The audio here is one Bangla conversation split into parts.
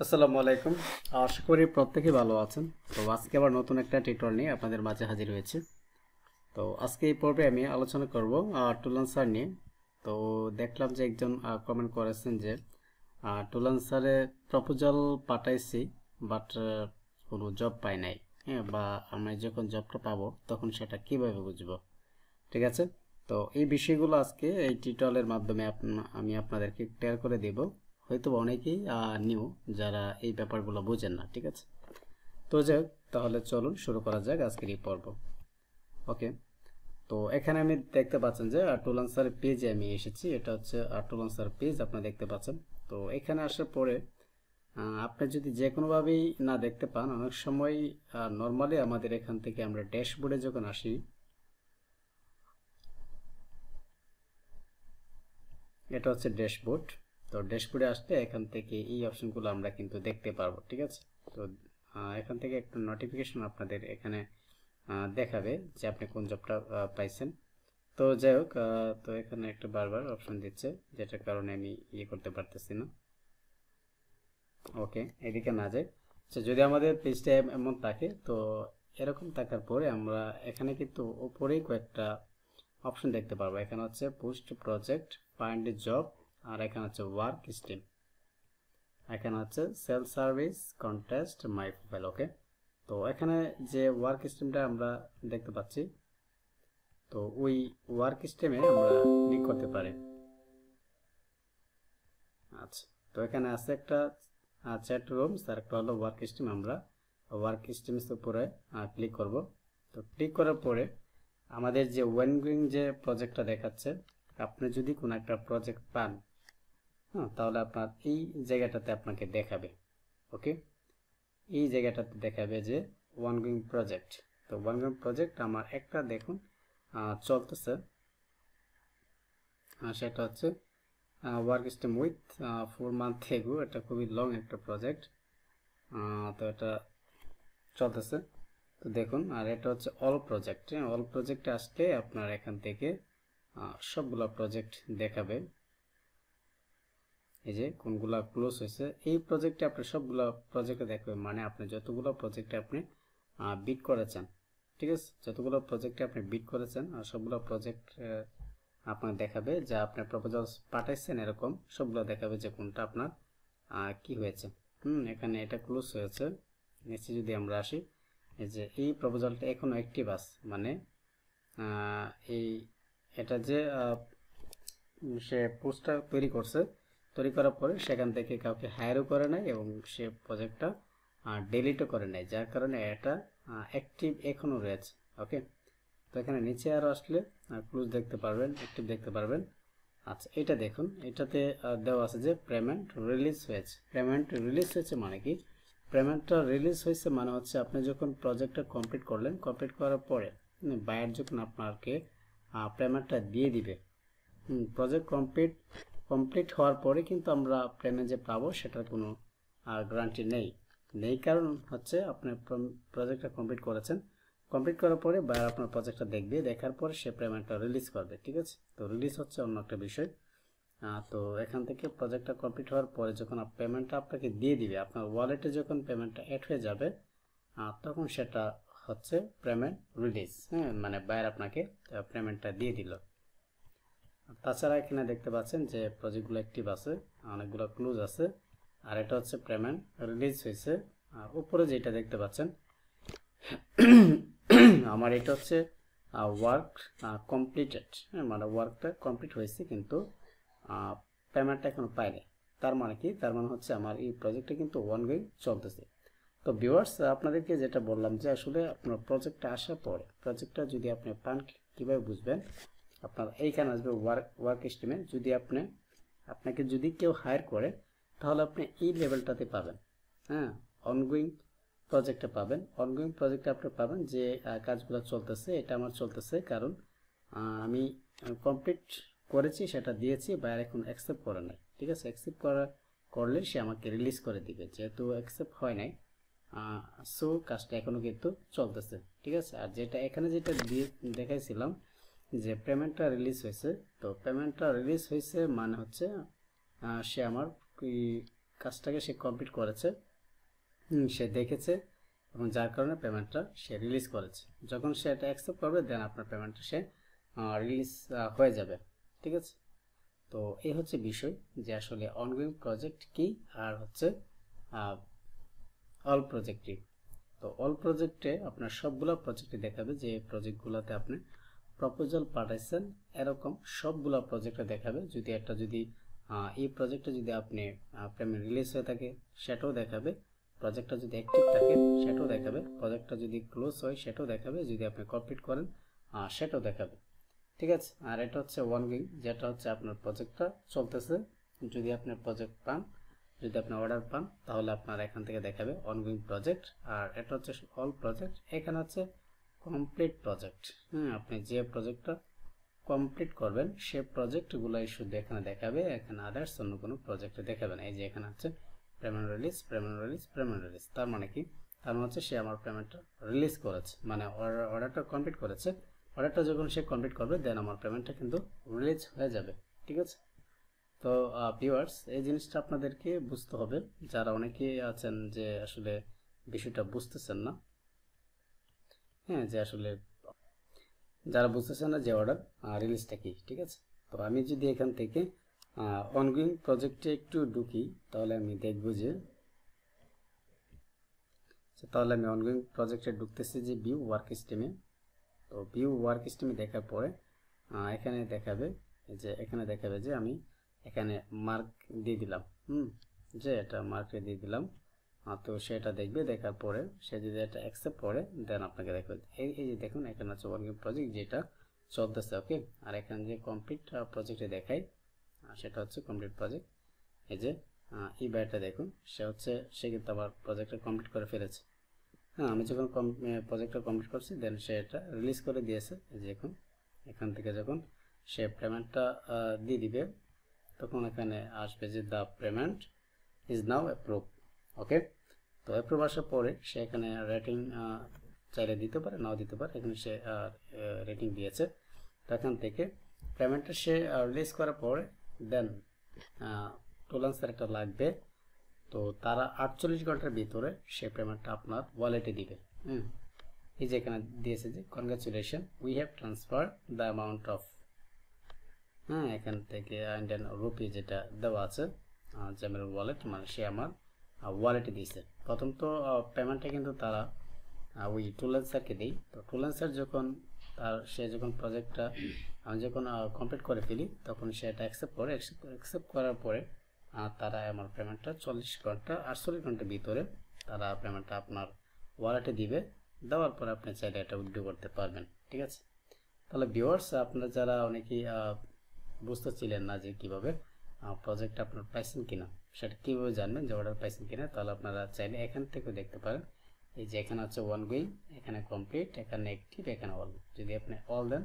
আসসালামু আলাইকুম। আশা করি প্রত্যেকেই ভালো আছেন। তো আজকে আবার নতুন একটা টিউটোরিয়াল নিয়ে আপনাদের মাঝে হাজির হয়েছে। তো আজকে এই পর্বে আমি আলোচনা করব টুলান্সার নিয়ে। তো দেখলাম যে একজন কমেন্ট করেছেন যে টুলান্সারে প্রপোজাল পাঠাইছি, বাট কোনো জব পাই নাই। হ্যাঁ, বা আমি যখন জবটা পাবো তখন সেটা কিভাবে বুঝবো। ঠিক আছে, তো এই বিষয়গুলো আজকে এই টিউটোরিয়ালের মাধ্যমে আমি আপনাদেরকে ক্লিয়ার করে দেব। হয়তো অনেকেই নিউ, যারা এই ব্যাপারগুলো বোঝেন না। ঠিক আছে, তো যাই হোক, তাহলে চলুন শুরু করা যাক আজকের এই পর্ব। ওকে, তো এখানে আমি দেখতে পাচ্ছেন যে টুলান্সার পেজে আমি এসেছি। এটা হচ্ছে টুলান্সার পেজ, আপনারা দেখতে পাচ্ছেন। তো এখানে আসার পরে আপনি যদি যে কোনোভাবেই না দেখতে পান, অনেক সময় নর্মালি আমাদের এখান থেকে আমরা ড্যাশবোর্ডে যখন আসি, এটা হচ্ছে ড্যাশবোর্ড। তো ড্যাশবোর্ডে আসলে এখান থেকে এই অপশনগুলো আমরা কিন্তু দেখতে পারবো। ঠিক আছে, তো এখান থেকে একটা নোটিফিকেশন আপনাদের এখানে দেখাবে যে আপনি কোন জবটা পাইছেন। তো যাই হোক, তো এখানে একটা বারবার অপশন দিচ্ছে, যেটার কারণে আমি ইয়ে করতে পারতেছি না। ওকে, এদিকে না যাই। আচ্ছা, যদি আমাদের পেজটা এমন থাকে, তো এরকম থাকার পরে আমরা এখানে কিন্তু উপরেই কয়েকটা অপশন দেখতে পারবো। এখানে হচ্ছে পোস্ট প্রজেক্ট, ফাইন্ড জব, আর এখানে হচ্ছে ওয়ার্ক স্ট্রিম, এখানে হচ্ছে sell service, contest, my profile. Okay, তো এখানে যে ওয়ার্ক স্ট্রিমটা আমরা দেখতে পাচ্ছি, তো ওই ওয়ার্ক স্ট্রিমে আমরা ক্লিক করতে পারি। আচ্ছা, তো এখানে আছে একটা চ্যাট রুমস আর একটা হলো ওয়ার্ক স্ট্রিম। আমরা ওয়ার্ক স্ট্রিমস উপরে ক্লিক করব। তো ক্লিক করার পরে আমাদের যে ওয়েনগোয়িং যে প্রজেক্টটা দেখাচ্ছে, আপনি যদি কোনো একটা প্রজেক্ট পান, হ্যাঁ, তাহলে আপনার এই জায়গাটাতে আপনাকে দেখাবে। ওকে, এই জায়গাটাতে দেখাবে যে ওয়ানগোয়িং প্রজেক্ট। তো ওয়ানগোয়িং প্রজেক্ট আমার একটা দেখুন চলতেছে, সেটা হচ্ছে ওয়ার্ক স্টেম উইথ 4 মান্থ এগো। এটা খুবই লং একটা প্রজেক্ট। তো এটা চলতেছে। তো দেখুন, আর এটা হচ্ছে অল প্রজেক্ট। অল প্রজেক্টে আসলে আপনার এখান থেকে সবগুলো প্রজেক্ট দেখাবে, এই যে কোনগুলা ক্লোজ হয়েছে। এই প্রজেক্টে আপনি সবগুলো প্রজেক্টে দেখবে, মানে আপনি যতগুলো প্রজেক্টে আপনি বিড করেছেন, ঠিক আছে, যতগুলো প্রজেক্টে আপনি বিড করেছেন আর সবগুলো প্রজেক্ট আপনার দেখাবে, যা আপনি প্রপোজাল পাঠাইছেন এরকম সবগুলো দেখাবে যে কোনটা আপনার কি হয়েছে। এখানে এটা ক্লোজ হয়েছে। নিচে যদি আমরা আসি, এই যে এই প্রপোজালটা এখনো অ্যাক্টিভ আছে, মানে এই এটা যে সে পোস্টার তৈরি করছে, তৈরি করার পরে সেখান থেকে কাউকে হায়ারও করে নাই এবং সে প্রজেক্টটা ডিলিটও করে নাই, যার কারণে এটা অ্যাক্টিভ এখনও রয়েছে। ওকে, তো এখানে নিচে আরও আসলে ক্লোজ দেখতে পারবেন, অ্যাক্টিভ দেখতে পারবেন। আচ্ছা, এটা দেখুন, এটাতে দেওয়া আছে যে পেমেন্ট রিলিজ হয়েছে। পেমেন্ট রিলিজ হয়েছে মানে কি? পেমেন্টটা রিলিজ হয়েছে মানে হচ্ছে আপনি যখন প্রজেক্টটা কমপ্লিট করলেন, কমপ্লিট করার পরে বায়ার যখন আপনাকে পেমেন্টটা দিয়ে দিবে, প্রজেক্ট কমপ্লিট হওয়ার পরে কিন্তু আমরা পেমেন্ট যে পাবো সেটার কোনো গ্যারান্টি নেই কারণ হচ্ছে আপনি প্রজেক্টটা কমপ্লিট করেছেন, কমপ্লিট করার পরে বায়ার আপনার প্রজেক্টটা দেখবে, দেখার পরে সে পেমেন্টটা রিলিজ করবে। ঠিক আছে, তো রিলিজ হচ্ছে অন্য একটা বিষয়। তো এখান থেকে প্রজেক্টটা কমপ্লিট হওয়ার পরে যখন পেমেন্টটা আপনাকে দিয়ে দিবে, আপনার ওয়ালেটে যখন পেমেন্টটা অ্যাড হয়ে যাবে, তখন সেটা হচ্ছে পেমেন্ট রিলিজ। হ্যাঁ, মানে বায়ার আপনাকে পেমেন্টটা দিয়ে দিল। তাছাড়া এখানে দেখতে পাচ্ছেন যে প্রজেক্টগুলো অ্যাক্টিভ আছে, অনেকগুলো ক্লোজ আছে, আর এটা হচ্ছে পেমেন্ট রিলিজ হয়েছে। আর উপরে যেটা দেখতে পাচ্ছেন আমার এটা হচ্ছে ওয়ার্ক কমপ্লিটেড, মানে ওয়ার্কটা কমপ্লিট হয়েছে কিন্তু পেমেন্টটা এখনো পাইনি। তার মানে কি? তার মানে হচ্ছে আমার এই প্রজেক্টটা কিন্তু অনগোয়িং চলতেছে। তো ভিউয়ার্স, আপনাদেরকে যেটা বললাম যে আসলে আপনার প্রজেক্টটা আসার পরে প্রজেক্টটা যদি আপনি পান, কীভাবে বুঝবেন? আপনার এইখানে আসবে ওয়ার্ক স্ট্রিমে। যদি আপনাকে যদি কেউ হায়ার করে, তাহলে আপনি এই লেভেলটাতে পাবেন। হ্যাঁ, অনগোয়িং প্রজেক্টটা পাবেন। অনগোয়িং প্রজেক্টটা আপনি পাবেন যে কাজগুলো চলতেছে, এটা আমার চলতেছে কারণ আমি কমপ্লিট করেছি, সেটা দিয়েছি, বায়ার এখন অ্যাকসেপ্ট করে নাই। ঠিক আছে, অ্যাকসেপ্ট করলে সে আমাকে রিলিজ করে দিবে। যেহেতু অ্যাকসেপ্ট হয় নাই, সো কাজটা এখনো কিন্তু চলতেছে। ঠিক আছে, আর এখানে যেটা দিয়ে দেখাইছিলাম যে পেমেন্টটা রিলিজ হয়েছে, তো পেমেন্টটা রিলিজ হয়েছে মানে হচ্ছে সে আমার কাজটাকে সে কমপ্লিট করেছে, সে দেখেছে এবং যার কারণে পেমেন্টটা সে রিলিজ করেছে। যখন সে এটা অ্যাকসেপ্ট করবে দেন আপনার পেমেন্টটা সে রিলিজ হয়ে যাবে। ঠিক আছে, তো এই হচ্ছে বিষয় যে আসলে অনগোয়িং প্রজেক্ট কি আর হচ্ছে অল প্রজেক্ট কি। তো অল প্রজেক্টে আপনার সবগুলো প্রজেক্টে দেখাবে যে প্রজেক্টগুলোতে আপনি প্রপোজাল পাঠাইছেন, এরকম সবগুলো প্রজেক্টে দেখাবে। যদি একটা যদি এই প্রজেক্টে যদি আপনি পেমেন্ট রিলিজ হয়ে থাকে সেটাও দেখাবে, প্রজেক্টটা যদি অ্যাক্টিভ থাকে সেটাও দেখাবে, প্রজেক্টটা যদি ক্লোজ হয় সেটাও দেখাবে, যদি আপনি কমপ্লিট করেন সেটাও দেখাবে। ঠিক আছে, আর এটা হচ্ছে অনগোয়িং, যেটা হচ্ছে আপনার প্রজেক্টটা চলতেছে। যদি আপনি প্রজেক্ট পান, যদি আপনি অর্ডার পান তাহলে আপনার এখান থেকে দেখাবে অনগোয়িং প্রজেক্ট। আর এটা হচ্ছে অল প্রজেক্ট, এখানে হচ্ছে কমপ্লিট প্রজেক্ট। আপনি যে প্রজেক্টটা কমপ্লিট করবেন সে প্রজেক্টগুলোই শুধু এখানে দেখাবে, এখানে আদার্স অন্য কোনো প্রজেক্টে দেখাবে না। এই যে এখানে হচ্ছে payment release, payment release, payment release, তার মানে কি? তার মানে হচ্ছে সে আমার পেমেন্টটা রিলিজ করেছে, মানে অর্ডারটা কমপ্লিট করেছে। অর্ডারটা যখন সে কমপ্লিট করবে দেন আমার পেমেন্টটা কিন্তু রিলিজ হয়ে যাবে। ঠিক আছে, তো ভিউয়ার্স এই জিনিসটা আপনাদেরকে বুঝতে হবে, যারা অনেকেই আছেন যে আসলে বিষয়টা বুঝতেছেন না। হ্যাঁ, যে আসলে যারা বুঝতেছেন না যে অর্ডার রিলিজটা কি। ঠিক আছে, তো আমি যদি এখান থেকে অনগোয়িং প্রজেক্টে একটু ঢুকি তাহলে আমি দেখব যে তাহলে আমি অনগোয়িং প্রজেক্টে ঢুকতেছি যে ভিউ ওয়ার্ক স্ট্রিমে। তো ভিউ ওয়ার্ক স্ট্রিমে দেখার পরে এখানে দেখাবে যে এখানে দেখাবে যে আমি এখানে মার্ক দিয়ে দিলাম, যে এটা মার্কে দিয়ে দিলাম। তো সেটা দেখবে, দেখার পরে সে যদি এটা অ্যাকসেপ্ট করে দেন আপনাকে দেখবে এই যে দেখুন এখানে আছে ওয়ার্কিং প্রজেক্ট যেটা চলতেছে। ওকে, আর এখানে যে কমপ্লিট প্রজেক্টে দেখাই সেটা হচ্ছে কমপ্লিট প্রজেক্ট। এই যে এই বাইটা দেখুন সে কিন্তু আবার প্রজেক্টটা কমপ্লিট করে ফেলেছে। হ্যাঁ, আমি যখন প্রজেক্টটা কমপ্লিট করছি দেন সে এটা রিলিজ করে দিয়েছে। এই যে এখান থেকে যখন সে পেমেন্টটা দিয়ে দিবে তখন এখানে আসবে যে the payment is now approve. Okay, তো অ্যাপ্রুভ আসার পরে সে এখানে রেটিং চাইলে দিতে পারে, নাও দিতে পারে। এখানে সে রেটিং দিয়েছে, তো এখান থেকে পেমেন্টটা সে রিলিজ করার পরে দেন ট্রুলান্সার একটা লাগবে। তো তারা 48 ঘন্টার ভিতরে সে পেমেন্টটা আপনার ওয়ালেটে দিবে। এই যে এখানে দিয়েছে যে congratulation we have transfer the amount of, এখান থেকে ইন্ডিয়ান রুপি যেটা দেওয়া আছে জামিরুল ওয়ালেট, মানে সে আমার ওয়ালেটে দিয়েছে। প্রথম তো পেমেন্টটা কিন্তু তারা ওই ট্রুলান্সারকে দিই। তো ট্রুলান্সার যখন সে যখন প্রজেক্টটা আমি যখন কমপ্লিট করে ফেলি তখন সে এটা অ্যাকসেপ্ট করার পরে তারা আমার পেমেন্টটা 48 ঘন্টার ভিতরে তারা পেমেন্টটা আপনার ওয়ালেটে দিবে। দেওয়ার পরে আপনি চাইলে এটা উইথড্র করতে পারবেন। ঠিক আছে, তাহলে ভিউয়ার্স আপনারা যারা অনেকেই বুঝতেছিলেন না যে কীভাবে প্রজেক্ট আপনার পাইছেন কিনা, সেটা কীভাবে জানবেন যে অর্ডার পাইছেন কিনা, তাহলে আপনারা চাইলে এখান থেকেও দেখতে পারেন। এই যে এখানে হচ্ছে অনগোয়িং, এখানে কমপ্লিট, এখানে অ্যাক্টিভ, এখানে অল। যদি আপনি অল দেন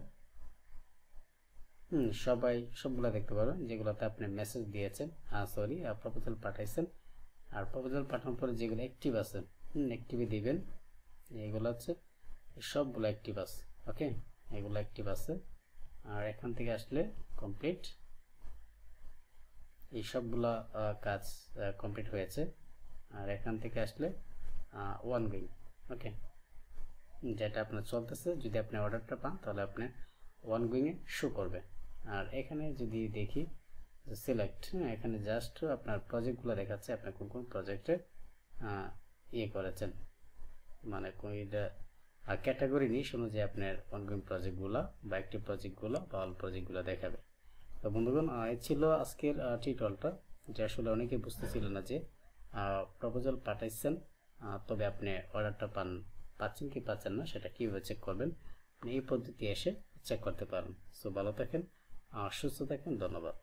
সবগুলো দেখতে পারবেন যেগুলোতে আপনি মেসেজ দিয়েছেন, সরি প্রপোজাল পাঠাইছেন। আর প্রপোজাল পাঠানোর পরে যেগুলো অ্যাক্টিভ আছে অ্যাক্টিভে দিবেন। এগুলো হচ্ছে সবগুলো অ্যাক্টিভ আছে। ওকে, এগুলো অ্যাক্টিভ আছে। আর এখান থেকে আসলে কমপ্লিট, এই সবগুলো কাজ কমপ্লিট হয়েছে। আর এখান থেকে আসলে অনগোয়িং, ওকে, যেটা আপনার চলতেছে। যদি আপনি অর্ডারটা পান তাহলে আপনি অনগোয়িংয়ে শো করবে। আর এখানে যদি দেখি সিলেক্ট, এখানে জাস্ট আপনার প্রজেক্টগুলো দেখাচ্ছে আপনি কোন কোন প্রজেক্টে ইয়ে করেছেন, মানে কোনটা ক্যাটাগরি নিয়ে অনুযায়ী আপনার অনগোয়িং প্রজেক্টগুলো বা অ্যাক্টিভ প্রজেক্টগুলো বা অল প্রজেক্টগুলো দেখাবে। তো বন্ধুগণ এই ছিল আজকের টিউটোরিয়ালটা, যে আসলে অনেকে বুঝতেছিল না যে প্রপোজাল পাঠাইছেন তবে আপনি অর্ডারটা পাচ্ছেন কি পাচ্ছেন না সেটা কীভাবে চেক করবেন, এই পদ্ধতি এসে চেক করতে পারেন। সো ভালো থাকেন, সুস্থ থাকেন, ধন্যবাদ।